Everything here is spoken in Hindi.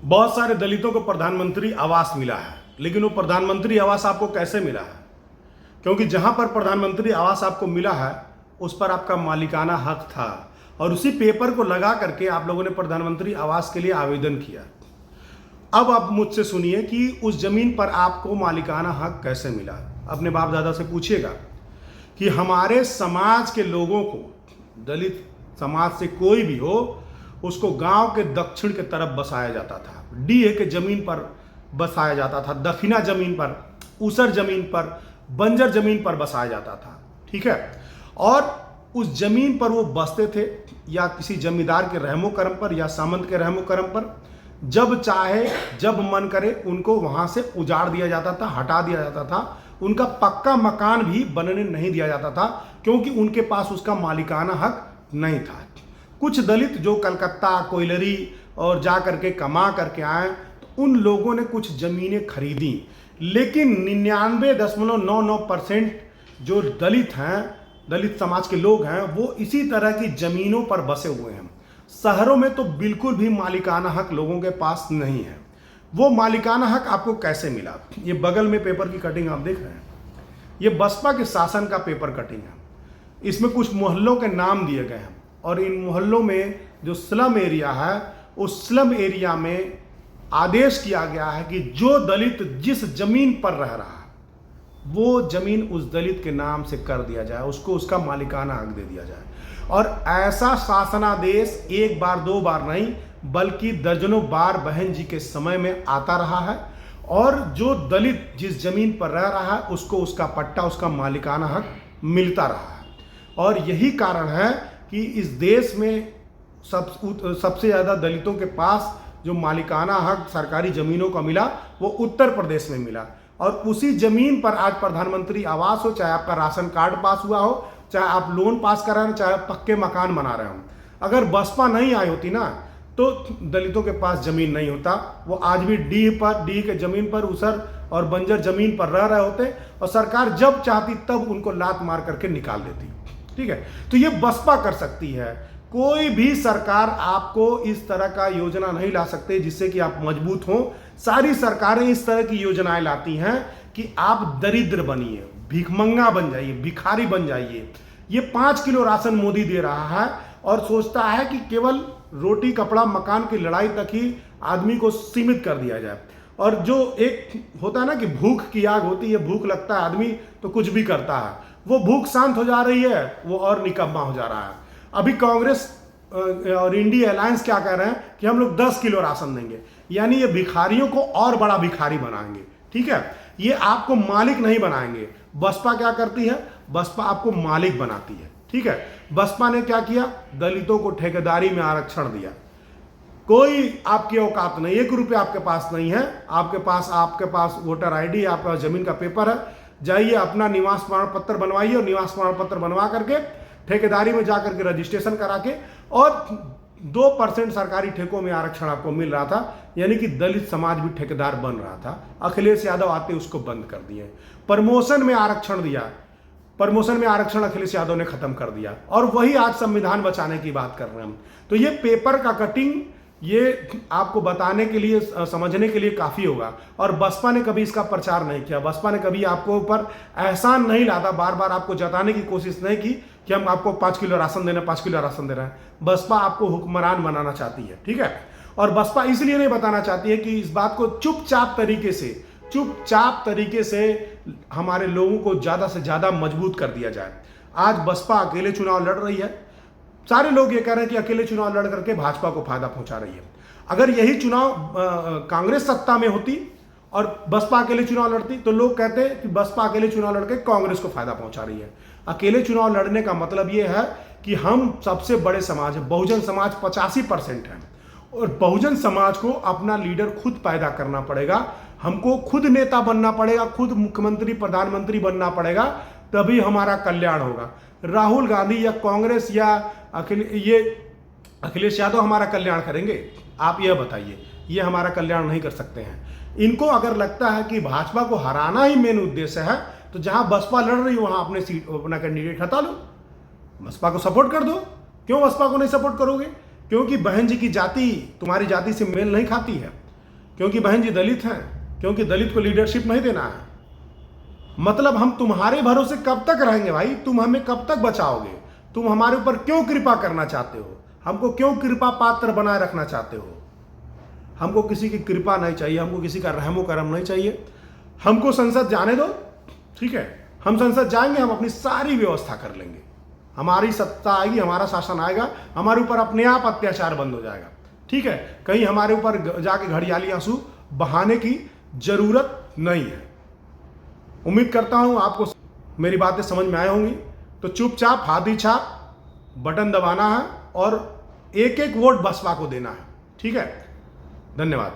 बहुत सारे दलितों को प्रधानमंत्री आवास मिला है, लेकिन वो प्रधानमंत्री आवास आपको कैसे मिला है? क्योंकि जहां पर प्रधानमंत्री आवास आपको मिला है उस पर आपका मालिकाना हक था और उसी पेपर को लगा करके आप लोगों ने प्रधानमंत्री आवास के लिए आवेदन किया। अब आप मुझसे सुनिए कि उस जमीन पर आपको मालिकाना हक कैसे मिला। अपने बाप दादा से पूछिएगा कि हमारे समाज के लोगों को, दलित समाज से कोई भी हो, उसको गांव के दक्षिण के तरफ बसाया जाता था, डीए के जमीन पर बसाया जाता था, दफिना जमीन पर, ऊसर जमीन पर, बंजर जमीन पर बसाया जाता था। ठीक है, और उस जमीन पर वो बसते थे या किसी जमींदार के रहमो करम पर या सामंत के रहमो करम पर, जब चाहे जब मन करे उनको वहां से उजाड़ दिया जाता था, हटा दिया जाता था। उनका पक्का मकान भी बनने नहीं दिया जाता था क्योंकि उनके पास उसका मालिकाना हक नहीं था। कुछ दलित जो कलकत्ता, कोयलरी और जा करके कमा करके आए, तो उन लोगों ने कुछ जमीनें खरीदी, लेकिन 99.99% जो दलित हैं, दलित समाज के लोग हैं, वो इसी तरह की जमीनों पर बसे हुए हैं। शहरों में तो बिल्कुल भी मालिकाना हक लोगों के पास नहीं है। वो मालिकाना हक आपको कैसे मिला? ये बगल में पेपर की कटिंग आप देख रहे हैं, ये बसपा के शासन का पेपर कटिंग है। इसमें कुछ मोहल्लों के नाम दिए गए हैं और इन मोहल्लों में जो स्लम एरिया है, उस स्लम एरिया में आदेश किया गया है कि जो दलित जिस जमीन पर रह रहा है वो जमीन उस दलित के नाम से कर दिया जाए, उसको उसका मालिकाना हक दे दिया जाए। और ऐसा शासनादेश एक बार दो बार नहीं बल्कि दर्जनों बार बहन जी के समय में आता रहा है। और जो दलित जिस जमीन पर रह रहा है उसको उसका पट्टा, उसका मालिकाना हक मिलता रहा है। और यही कारण है कि इस देश में सबसे ज़्यादा दलितों के पास जो मालिकाना हक सरकारी ज़मीनों का मिला वो उत्तर प्रदेश में मिला। और उसी ज़मीन पर आज प्रधानमंत्री आवास हो, चाहे आपका राशन कार्ड पास हुआ हो, चाहे आप लोन पास करा रहे हो, चाहे पक्के मकान बना रहे हो, अगर बसपा नहीं आई होती ना तो दलितों के पास ज़मीन नहीं होता। वो आज भी डी के ज़मीन पर, ऊसर और बंजर ज़मीन पर रह रहे होते और सरकार जब चाहती तब उनको लात मार करके निकाल देती। ठीक है, तो ये बसपा कर सकती है। कोई भी सरकार आपको इस तरह का योजना नहीं ला सकते जिससे कि आप मजबूत हों। सारी सरकारें इस तरह की योजनाएं लाती हैं कि आप दरिद्र बनिए, भीखमंगा बन जाइए, भिखारी बन जाइए। ये 5 किलो राशन मोदी दे रहा है और सोचता है कि केवल रोटी कपड़ा मकान की लड़ाई तक ही आदमी को सीमित कर दिया जाए। और जो एक होता है ना कि भूख की आग होती है, भूख लगता है आदमी तो कुछ भी करता है, वो भूख शांत हो जा रही है, वो और निकम्मा हो जा रहा है। अभी कांग्रेस और इंडिया अलायंस क्या कह रहे हैं कि हम लोग 10 किलो राशन देंगे, यानी ये भिखारियों को और बड़ा भिखारी बनाएंगे। ठीक है, ये आपको मालिक नहीं बनाएंगे। बसपा क्या करती है? बसपा आपको मालिक बनाती है। ठीक है, बसपा ने क्या किया? दलितों को ठेकेदारी में आरक्षण दिया। कोई आपकी औकात नहीं, 1 रुपया आपके पास नहीं है, आपके पास वोटर आईडी, आपका जमीन का पेपर है, जाइए अपना निवास प्रमाण पत्र बनवाइए और निवास प्रमाण पत्र बनवा करके ठेकेदारी में जाकर के रजिस्ट्रेशन करा के, और 2% सरकारी ठेकों में आरक्षण आपको मिल रहा था, यानी कि दलित समाज भी ठेकेदार बन रहा था। अखिलेश यादव आते उसको बंद कर दिए। प्रमोशन में आरक्षण दिया, प्रमोशन में आरक्षण अखिलेश यादव ने खत्म कर दिया, और वही आज संविधान बचाने की बात कर रहे हैं हम। तो ये पेपर का कटिंग ये आपको बताने के लिए, समझने के लिए काफ़ी होगा। और बसपा ने कभी इसका प्रचार नहीं किया, बसपा ने कभी आपको ऊपर एहसान नहीं लाता, बार बार आपको जताने की कोशिश नहीं की कि हम आपको 5 किलो राशन देना, 5 किलो राशन दे रहे हैं। बसपा आपको हुक्मरान बनाना चाहती है। ठीक है, और बसपा इसलिए नहीं बताना चाहती है कि इस बात को चुपचाप तरीके से हमारे लोगों को ज़्यादा से ज़्यादा मजबूत कर दिया जाए। आज बसपा अकेले चुनाव लड़ रही है, सारे लोग ये कह रहे हैं कि अकेले चुनाव लड़ करके भाजपा को फायदा पहुंचा रही है। अगर यही चुनाव कांग्रेस सत्ता में होती और बसपा अकेले चुनाव लड़ती तो लोग कहते हैं कि बसपा अकेले चुनाव लड़के कांग्रेस को फायदा पहुंचा रही है। अकेले चुनाव लड़ने का मतलब ये है कि हम सबसे बड़े समाज है, बहुजन समाज 85% है, और बहुजन समाज को अपना लीडर खुद पैदा करना पड़ेगा। हमको खुद नेता बनना पड़ेगा, खुद मुख्यमंत्री प्रधानमंत्री बनना पड़ेगा, तभी हमारा कल्याण होगा। राहुल गांधी या कांग्रेस या अखिलेश यादव हमारा कल्याण करेंगे? आप यह बताइए, ये हमारा कल्याण नहीं कर सकते हैं। इनको अगर लगता है कि भाजपा को हराना ही मेन उद्देश्य है तो जहां बसपा लड़ रही वहां अपना कैंडिडेट हटा लो, बसपा को सपोर्ट कर दो। क्यों बसपा को नहीं सपोर्ट करोगे? क्योंकि बहन जी की जाति तुम्हारी जाति से मेल नहीं खाती है। क्योंकि बहन जी दलित हैं, क्योंकि दलित को लीडरशिप नहीं देना है। मतलब हम तुम्हारे भरोसे कब तक रहेंगे भाई? तुम हमें कब तक बचाओगे? तुम हमारे ऊपर क्यों कृपा करना चाहते हो? हमको क्यों कृपा पात्र बनाए रखना चाहते हो? हमको किसी की कृपा नहीं चाहिए, हमको किसी का रहमो करम नहीं चाहिए। हमको संसद जाने दो, ठीक है, हम संसद जाएंगे, हम अपनी सारी व्यवस्था कर लेंगे, हमारी सत्ता आएगी, हमारा शासन आएगा, हमारे ऊपर अपने आप अत्याचार बंद हो जाएगा, ठीक है। कहीं हमारे ऊपर जाके घड़ियाली आंसू बहाने की जरूरत नहीं है। उम्मीद करता हूं आपको मेरी बातें समझ में आई होंगी। तो चुपचाप हाथी छाप बटन दबाना है और एक एक वोट बसपा को देना है, ठीक है। धन्यवाद।